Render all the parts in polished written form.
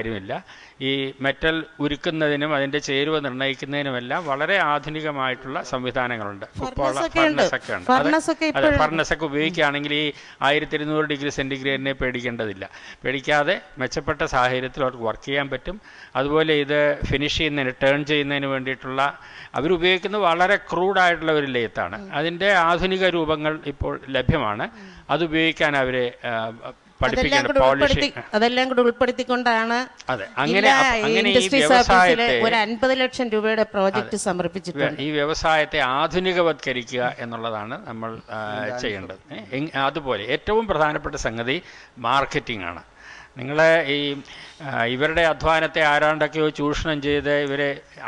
താല്പര്യമില്ല. ഈ മെറ്റൽ ഉരുക്കുന്നതിനും അതിൻ്റെ ചേരുവ നിർണ്ണയിക്കുന്നതിനുമെല്ലാം വളരെ ആധുനികമായിട്ടുള്ള സംവിധാനങ്ങളുണ്ട്. ഫർണസൊക്കെ ഉപയോഗിക്കുകയാണെങ്കിൽ ഈ 1200 ഡിഗ്രി സെൻറ്റിഗ്രേഡിനെ പേടിക്കാതെ മെച്ചപ്പെട്ട സാഹചര്യത്തിൽ അവർക്ക് വർക്ക് ചെയ്യാൻ പറ്റും. അതുപോലെ ഇത് ഫിനിഷ് ചെയ്യുന്നതിന് ടേൺ ചെയ്യുന്നതിന് വേണ്ടിയിട്ടുള്ള അവരുപയോഗിക്കുന്നത് വളരെ ക്രൂഡായിട്ടുള്ള ഒരു ലേത്താണ്. അതിൻ്റെ ആധുനിക രൂപങ്ങൾ ഇപ്പോൾ ലഭ്യമാണ്. അതുപയോഗിക്കാൻ അവരെ അതെല്ലാം കൂടെ ഉൾപ്പെടുത്തിക്കൊണ്ടാണ് അങ്ങനെ ഈ വ്യവസായത്തെ ഒരു 50 ലക്ഷം രൂപയുടെ പ്രോജക്റ്റ് സമർപ്പിച്ചിട്ടുണ്ട്. ഈ വ്യവസായത്തെ ആധുനികവത്കരിക്കുക എന്നുള്ളതാണ് നമ്മൾ ചെയ്യേണ്ടത്. അതുപോലെ ഏറ്റവും പ്രധാനപ്പെട്ട സംഗതി മാർക്കറ്റിംഗ് ആണ്. നിങ്ങളെ ഇവരുടെ അധ്വാനത്തെ ആരാണ്ടൊക്കെയോ ചൂഷണം ചെയ്ത്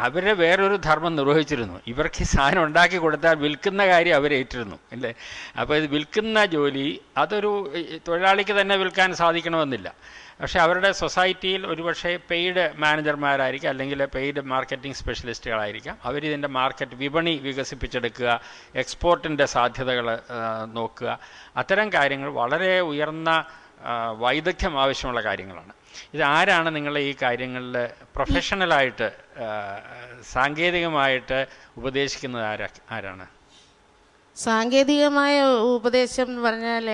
അവരെ വേറൊരു ധർമ്മം നിർവഹിച്ചിരുന്നു. ഇവർക്ക് ഈ സാധനം ഉണ്ടാക്കി കൊടുത്താൽ വിൽക്കുന്ന കാര്യം അവരേറ്റിരുന്നു അല്ലേ. അപ്പോൾ ഇത് വിൽക്കുന്ന ജോലി അതൊരു തൊഴിലാളിക്ക് തന്നെ വിൽക്കാൻ സാധിക്കണമെന്നില്ല. പക്ഷേ അവരുടെ സൊസൈറ്റിയിൽ ഒരുപക്ഷെ പെയ്ഡ് മാനേജർമാരായിരിക്കാം, അല്ലെങ്കിൽ പെയ്ഡ് മാർക്കറ്റിംഗ് സ്പെഷ്യലിസ്റ്റുകളായിരിക്കാം. അവരിതിൻ്റെ മാർക്കറ്റ് വിപണി വികസിപ്പിച്ചെടുക്കുക, എക്സ്പോർട്ടിൻ്റെ സാധ്യതകൾ നോക്കുക. അത്തരം കാര്യങ്ങൾ വളരെ ഉയർന്ന വൈദഗ്ധ്യം ആവശ്യമുള്ള കാര്യങ്ങളാണ്. ഇതാരാണ് നിങ്ങളെ ഈ കാര്യങ്ങളിൽ പ്രൊഫഷണലായിട്ട് സാങ്കേതികമായിട്ട് ഉപദേശിക്കുന്നത്? ആരാണ്? സാങ്കേതികമായ ഉപദേശം എന്ന് പറഞ്ഞാൽ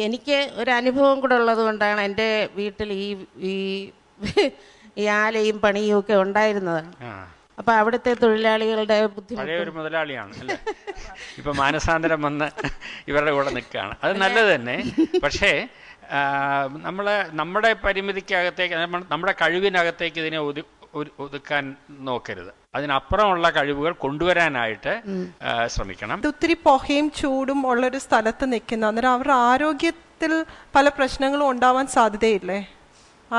എനിക്ക് ഒരു അനുഭവം കൂടെ ഉള്ളത് കൊണ്ടാണ് എൻ്റെ വീട്ടിൽ ഈ ആലയും പണിയും ഒക്കെ ഉണ്ടായിരുന്നതാണ്. അപ്പോൾ അവിടുത്തെ തൊഴിലാളികളുടെ പഴയ ഒരു മുതലാളിയാണ് അല്ലേ. ഇപ്പം മാനസാന്തരം വന്ന് ഇവരുടെ കൂടെ നിൽക്കുകയാണ്. അത് നല്ലത് തന്നെ. പക്ഷേ നമ്മുടെ പരിമിതിക്കകത്തേക്ക്, നമ്മുടെ കഴിവിനകത്തേക്ക് ഇതിനെ ഒതുക്കാൻ നോക്കരുത്. അതിനപ്പുറമുള്ള കഴിവുകൾ കൊണ്ടുവരാനായിട്ട് ശ്രമിക്കണം. ഒത്തിരി പുകയും ചൂടും ഉള്ളൊരു സ്ഥലത്ത് നിൽക്കുന്ന അന്നേരം അവരുടെ ആരോഗ്യത്തിൽ പല പ്രശ്നങ്ങളും ഉണ്ടാവാൻ സാധ്യതയില്ലേ?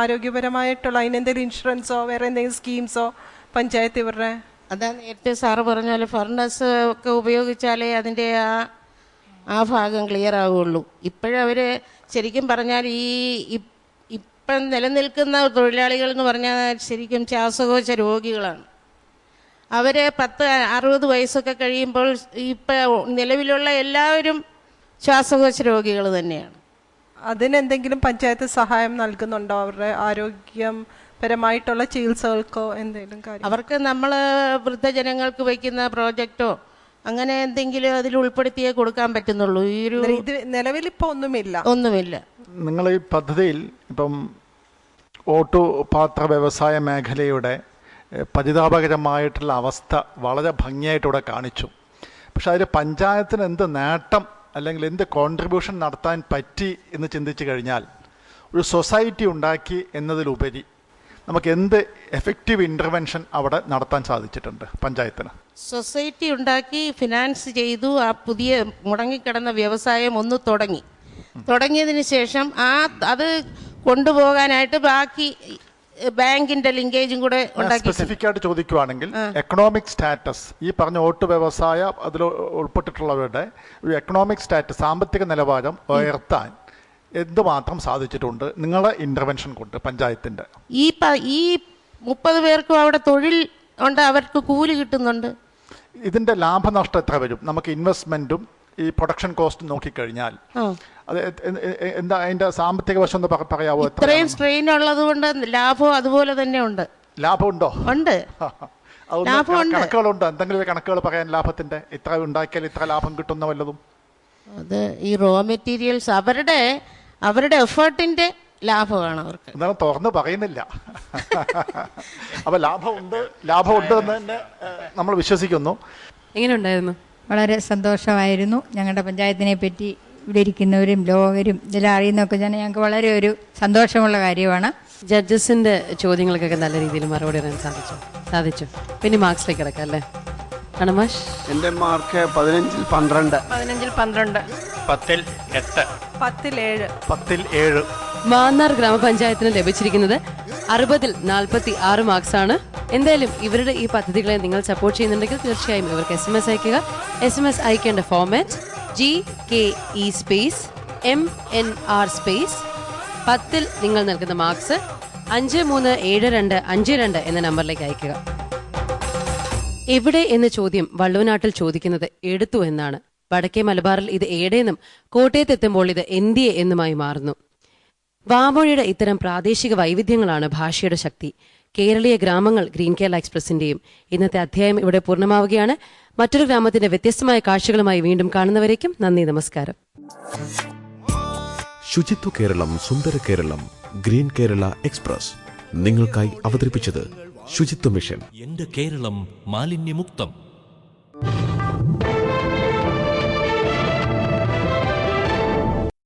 ആരോഗ്യപരമായിട്ടുള്ള അതിനെന്തെങ്കിലും ഇൻഷുറൻസോ വേറെ എന്തെങ്കിലും സ്കീംസോ പഞ്ചായത്ത് ഇവരുടെ? അതാ നേരത്തെ സാറ് പറഞ്ഞ പോലെ ഫർണസ് ഒക്കെ ഉപയോഗിച്ചാലേ അതിൻ്റെ ആ ഭാഗം ക്ലിയർ ആവുകയുള്ളൂ. ഇപ്പോഴവർ ശരിക്കും പറഞ്ഞാൽ ഇപ്പം നിലനിൽക്കുന്ന തൊഴിലാളികൾ എന്ന് പറഞ്ഞാൽ ശരിക്കും ശ്വാസകോശ രോഗികളാണ്. അവർ 60 വയസ്സൊക്കെ കഴിയുമ്പോൾ ഇപ്പം നിലവിലുള്ള എല്ലാവരും ശ്വാസകോശ രോഗികൾ തന്നെയാണ്. അതിനെന്തെങ്കിലും പഞ്ചായത്ത് സഹായം നൽകുന്നുണ്ടോ? അവരുടെ ആരോഗ്യം പരമായിട്ടുള്ള ചികിത്സകൾക്കോ എന്തെങ്കിലും കാര്യം? അവർക്ക് നമ്മൾ വൃദ്ധജനങ്ങൾക്ക് വയ്ക്കുന്ന പ്രോജക്റ്റോ അങ്ങനെ എന്തെങ്കിലും അതിൽ ഉൾപ്പെടുത്തിയേ കൊടുക്കാൻ പറ്റുന്നുള്ളൂ. ഈ ഒരു നിലവിലിപ്പോൾ ഒന്നുമില്ല. നിങ്ങൾ ഈ പദ്ധതിയിൽ ഇപ്പം ഓട്ടുപാത്ര വ്യവസായ മേഖലയുടെ പരിതാപകരമായിട്ടുള്ള അവസ്ഥ വളരെ ഭംഗിയായിട്ടിവിടെ കാണിച്ചു. പക്ഷെ അതിൽ പഞ്ചായത്തിന് എന്ത് നേട്ടം അല്ലെങ്കിൽ എന്ത് കോൺട്രിബ്യൂഷൻ നടത്താൻ പറ്റി എന്ന് ചിന്തിച്ചു കഴിഞ്ഞാൽ, ഒരു സൊസൈറ്റി ഉണ്ടാക്കി എന്നതിലുപരി നമുക്ക് എന്ത് എഫക്റ്റീവ് ഇൻ്റർവെൻഷൻ അവിടെ നടത്താൻ സാധിച്ചിട്ടുണ്ട് പഞ്ചായത്തിന്? സൊസൈറ്റി ഉണ്ടാക്കി ഫിനാൻസ് ചെയ്തു. ആ പുതിയ മുടങ്ങിക്കിടന്ന വ്യവസായം ഒന്ന് തുടങ്ങിയതിന് ശേഷം അത് കൊണ്ടുപോകാനായിട്ട് ബാക്കി ബാങ്കിന്റെ ലിങ്കേജും കൂടെ ഉണ്ടാക്കി. സ്പെസിഫിക് ആയിട്ട് ചോദിക്കുവാണെങ്കിൽ എക്കണോമിക് സ്റ്റാറ്റസ്, ഈ പറഞ്ഞ ഓട്ട് വ്യവസായ അതിൽ ഉൾപ്പെട്ടിട്ടുള്ളവരുടെ ഒരു എക്കണോമിക് സ്റ്റാറ്റസ്, സാമ്പത്തിക നിലവാരം ഉയർത്താൻ എന്തുമാത്രം സാധിച്ചിട്ടുണ്ട് നിങ്ങളുടെ ഇന്റർവെൻഷൻ കൊണ്ട് പഞ്ചായത്തിന്റെ? ഈ 30 പേർക്കും അവിടെ തൊഴിൽ ഉണ്ട്, അവർക്ക് കൂലി കിട്ടുന്നുണ്ട്. ഇതിന്റെ ലാഭനഷ്ടം എത്ര വരും? നമുക്ക് ഇൻവെസ്റ്റ്മെന്റും ഈ പ്രൊഡക്ഷൻ കോസ്റ്റ് നോക്കിക്കഴിഞ്ഞാൽ അത് എന്താ അതിന്റെ സാമ്പത്തിക വശം എന്ന് പറയാവോ? ഇത്രയും സ്ട്രെയിൻ ഉള്ളത് കൊണ്ട് ലാഭം അതുപോലെ തന്നെ ഉണ്ട്. ലാഭമുണ്ടോ? ഉണ്ട്. കണക്കുകളുണ്ടോ? എന്തെങ്കിലും കണക്കുകൾ പറയാൻ ലാഭത്തിന്റെ? ഇത്ര ഉണ്ടാക്കിയാൽ ഇത്ര ലാഭം കിട്ടുന്ന വല്ലതും? അത് ഈ റോ മെറ്റീരിയൽസ് അവരുടെ എഫേർട്ടിന്റെ ലാഭമാണ് അവർക്ക്. എന്നാലും തുറന്ന് പറയുന്നില്ല. അപ്പൊ ലാഭമുണ്ട് എന്ന് തന്നെ നമ്മൾ വിശ്വസിക്കുന്നു. എങ്ങനെയുണ്ടായിരുന്നു? വളരെ സന്തോഷമായിരുന്നു. ഞങ്ങളുടെ പഞ്ചായത്തിനെ പറ്റി ഇവിടെ ഇരിക്കുന്നവരും ലോകരും ഇതെല്ലാം അറിയുന്നതൊക്കെ ഞങ്ങൾക്ക് വളരെ ഒരു സന്തോഷമുള്ള കാര്യമാണ്. ജഡ്ജസിന്റെ ചോദ്യങ്ങൾക്കൊക്കെ നല്ല രീതിയിൽ മറുപടി പറയാൻ സാധിച്ചു. പിന്നെ മാർക്സിലേക്ക് കിടക്കാം അല്ലേ? എന്റെ മാർക്ക് 15-ൽ 12. 15-ൽ 12. 10-ൽ 8. 10-ൽ 7. മാന്നാർ ഗ്രാമപഞ്ചായത്തിന് ലഭിച്ചിരിക്കുന്നത് 60-ൽ 46 മാർക്സാണ്. എന്തായാലും ഇവരുടെ ഈ പദ്ധതികളെ നിങ്ങൾ സപ്പോർട്ട് ചെയ്യുന്നുണ്ടെങ്കിൽ തീർച്ചയായും ഇവർക്ക് SMS അയക്കുക. SMS അയക്കേണ്ട format GKE space MNR space 10-ൽ നിങ്ങൾ നൽകുന്ന മാർക്സ് 537252 എന്ന നമ്പറിലേക്ക് അയക്കുക. എവിടെ എന്ന ചോദ്യം വള്ളുവനാട്ടിൽ ചോദിക്കുന്നത് എടുത്തു എന്നാണ്. വടക്കേ മലബാറിൽ ഇത് ഏടേന്നും കോട്ടയത്ത് എത്തുമ്പോൾ ഇത് എന്തിയെ എന്നുമായി മാറുന്നു. വാമൊഴിയുടെ ഇത്തരം പ്രാദേശിക വൈവിധ്യങ്ങളാണ് ഭാഷയുടെ ശക്തി. കേരളീയ ഗ്രാമങ്ങൾ ഗ്രീൻ കേരള എക്സ്പ്രസിന്റെയും ഇന്നത്തെ അധ്യായം ഇവിടെ പൂർണ്ണമാവുകയാണ്. മറ്റൊരു ഗ്രാമത്തിന്റെ വ്യത്യസ്തമായ കാഴ്ചകളുമായി വീണ്ടും കാണുന്നവരേക്കും നന്ദി, നമസ്കാരം. ശുചിത്വ കേരളം, സുന്ദര കേരളം, ഗ്രീൻ കേരള എക്സ്പ്രസ് നിങ്ങൾക്കായി അവതരിപ്പിച്ചത് ശുചിത്വ മിഷൻ. എന്റെ കേരളം മാലിന്യമുക്തം.